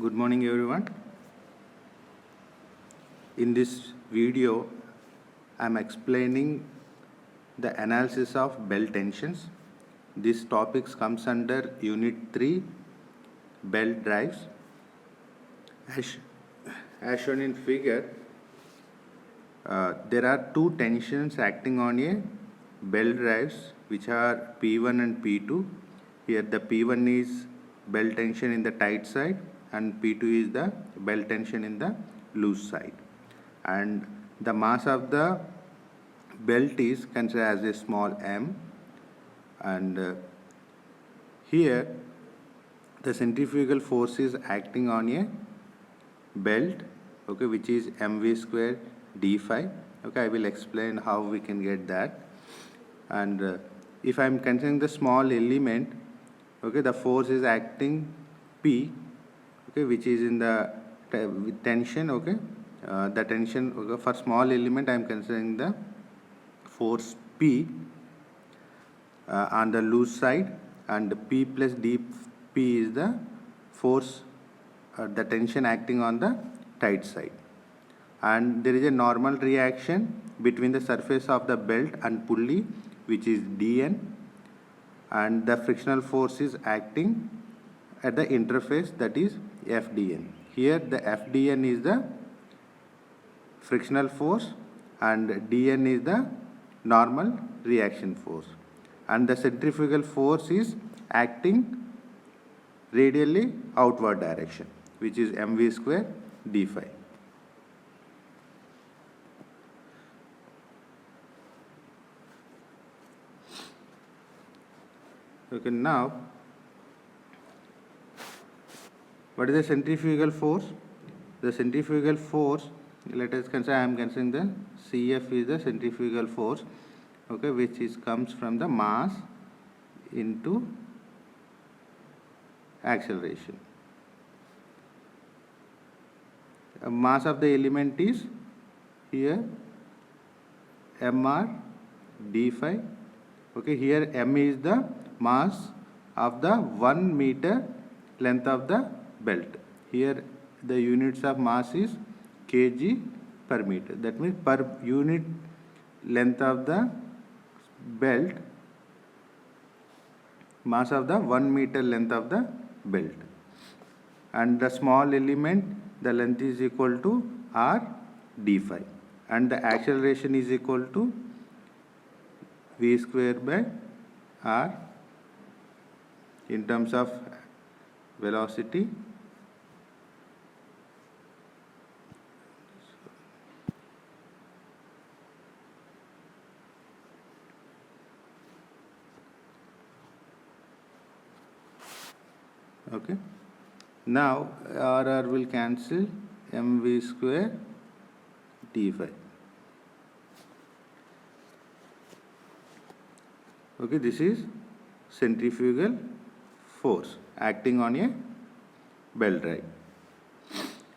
Good morning everyone. In this video, I am explaining the analysis of belt tensions. This topic comes under Unit 3, belt drives. As, as shown in figure, there are two tensions acting on a belt drives which are P1 and P2. Here the P1 is belt tension in the tight side and P2 is the belt tension in the loose side. And the mass of the belt is considered as a small m, and here the centrifugal force is acting on a belt, okay, which is mv square d phi. Okay, I will explain how we can get that. And if I am considering the small element, okay, the force is acting P, okay, which is in the tension, okay. The tension, okay, for small element I am considering the force P on the loose side, and P plus dP is the force, the tension acting on the tight side. And there is a normal reaction between the surface of the belt and pulley, which is dN, and the frictional force is acting at the interface, that is FDN. Here the FDN is the frictional force and dN is the normal reaction force, and the centrifugal force is acting radially outward direction, which is mv square d phi. Okay, now what is the centrifugal force? The centrifugal force, let us consider, I am considering the CF is the centrifugal force, okay, which comes from the mass into acceleration. Mass of the element is here mr d phi. Okay, here m is the mass of the 1 meter length of the belt. Here the units of mass is kg per meter. That means per unit length of the belt, mass of the 1 meter length of the belt. And the small element, the length is equal to r d phi, and the acceleration is equal to v square by r in terms of velocity. Okay, now r will cancel, mv square d phi. Okay, this is centrifugal force acting on a belt drive.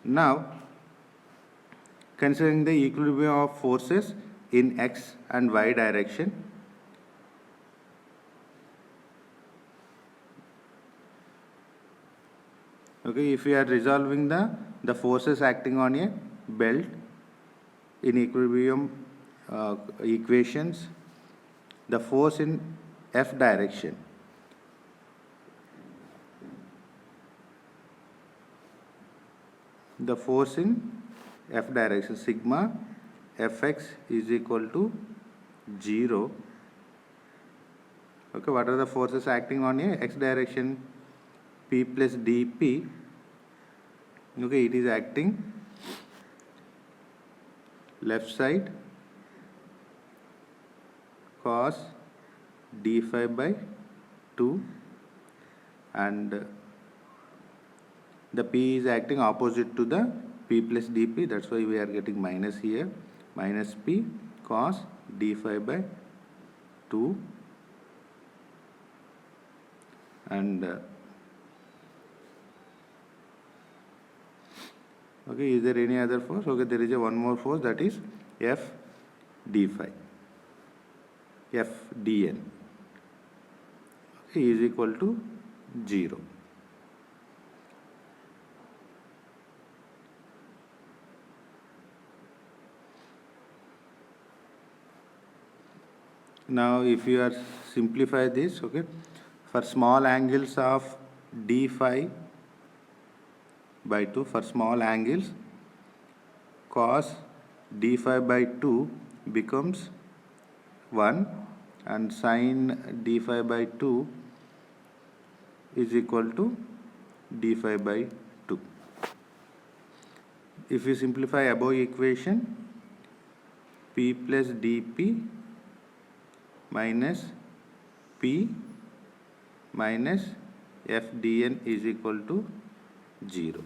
Now considering the equilibrium of forces in x and y direction, okay, if we are resolving the forces acting on a belt in equilibrium equations, the force in f direction, sigma fx is equal to 0. Okay, what are the forces acting on a x direction? P plus dP. Okay, it is acting left side cos d phi by 2, and the P is acting opposite to the P plus dP, that's why we are getting minus here, minus P cos d phi by 2, and okay, is there any other force? Okay, there is one more force, that is F d phi, F dN, okay, is equal to 0. Now if you are simplify this, okay, for small angles of d phi by 2, for small angles cos d phi by 2 becomes 1 and sin d phi by 2 is equal to d phi by 2. If you simplify above equation, p plus dp minus p minus f dn is equal to 0.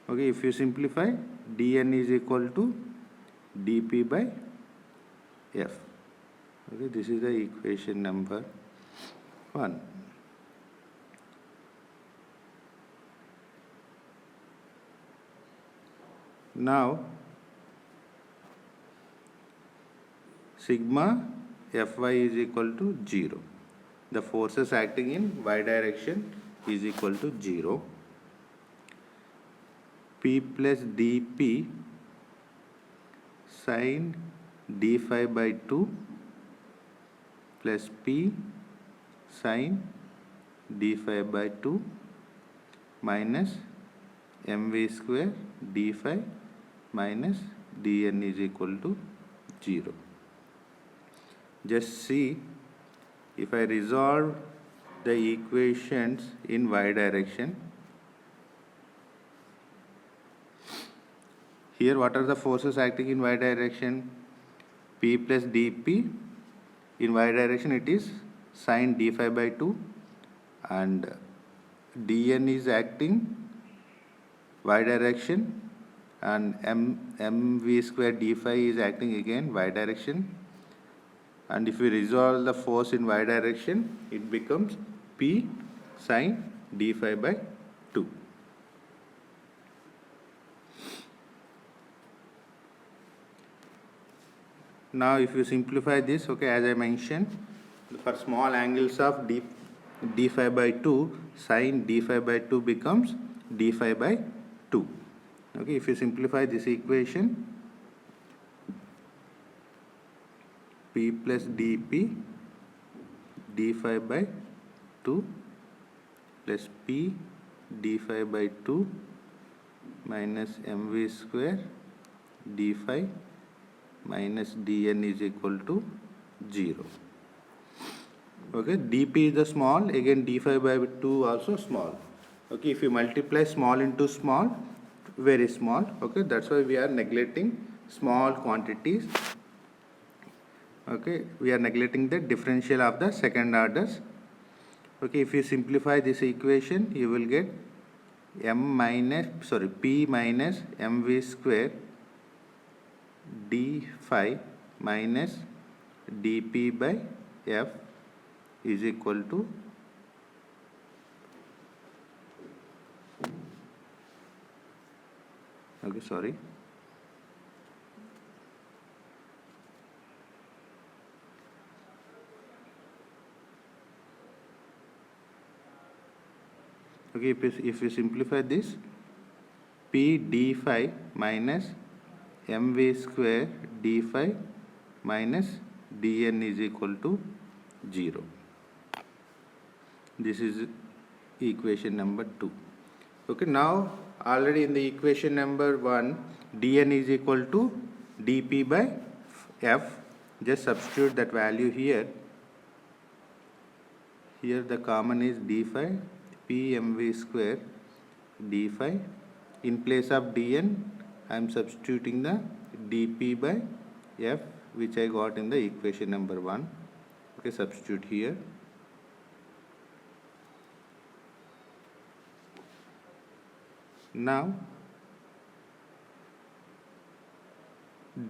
Okay, if you simplify, dn is equal to dp by f. Okay, this is the equation number 1. Now sigma fy is equal to 0. The forces acting in y direction is equal to 0. P plus dp sin d phi by 2 plus p sin d phi by 2 minus mv square d phi minus dn is equal to 0. Just see, if I resolve the equations in y direction, here what are the forces acting in y direction? P plus dp, in y direction it is sin d phi by 2, and dn is acting y direction, and mv square d phi is acting again y direction. And if we resolve the force in y direction, it becomes p sin d phi by 2. Now if you simplify this, okay, as I mentioned, for small angles of d phi by 2, sin d phi by 2 becomes d phi by 2. Okay, if you simplify this equation, p plus dp d phi by 2 plus p d phi by 2 minus mv square d phi minus dn is equal to 0. Okay, dp is the small, again d phi by 2 also small. Okay, if you multiply small into small, very small. Okay, that's why we are neglecting small quantities. Okay, we are neglecting the differential of the second orders. Okay, if you simplify this equation, you will get p minus mv square d phi minus dp by f is equal to if you simplify this, p d phi minus mv square d phi minus dn is equal to 0. This is equation number 2. Okay, now already in the equation number 1, dn is equal to dp by f. Just substitute that value here. Here the common is d phi, p mv square d phi. In place of dn, I am substituting the dp by f, which I got in the equation number 1. Okay, substitute here. Now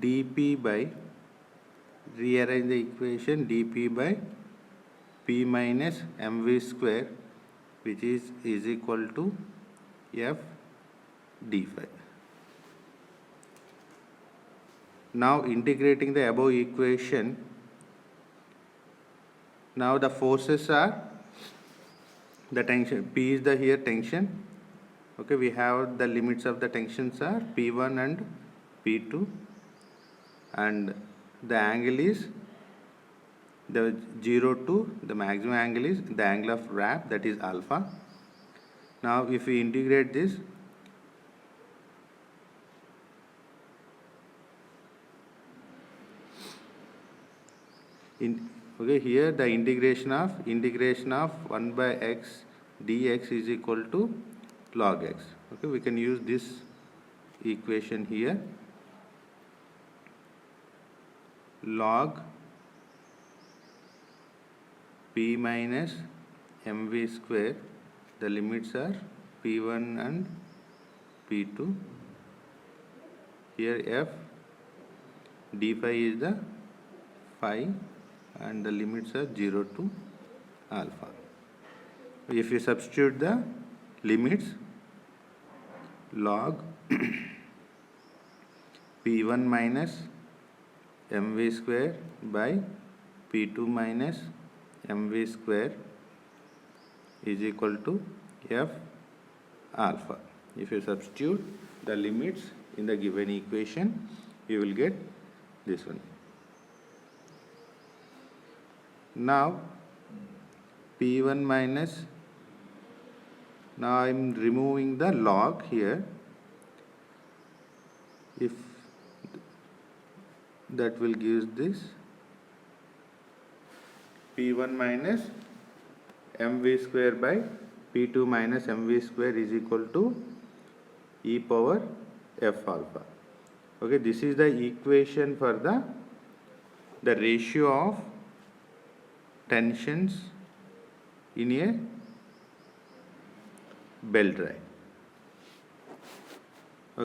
dp by, rearrange the equation, dp by p minus mv square, which is equal to f d phi. Now integrating the above equation, now the forces are, the tension, P is the here tension. Okay, we have the limits of the tensions are P1 and P2, and the angle is the 0 to the maximum angle is the angle of wrap, that is alpha. Now if we integrate this, okay, here the integration of 1 by x dx is equal to log x. Okay, we can use this equation here. Log p minus mv square, the limits are p1 and p2. Here f d phi is the phi and the limits are 0 to alpha. If you substitute the limits, log p1 minus mv square by p2 minus mv square is equal to f alpha. If you substitute the limits in the given equation, you will get this one. Now p1 minus, now I am removing the log here. If that will give this p1 minus mv square by p2 minus mv square is equal to e power f alpha. Okay, this is the equation for the ratio of tensions in a belt drive.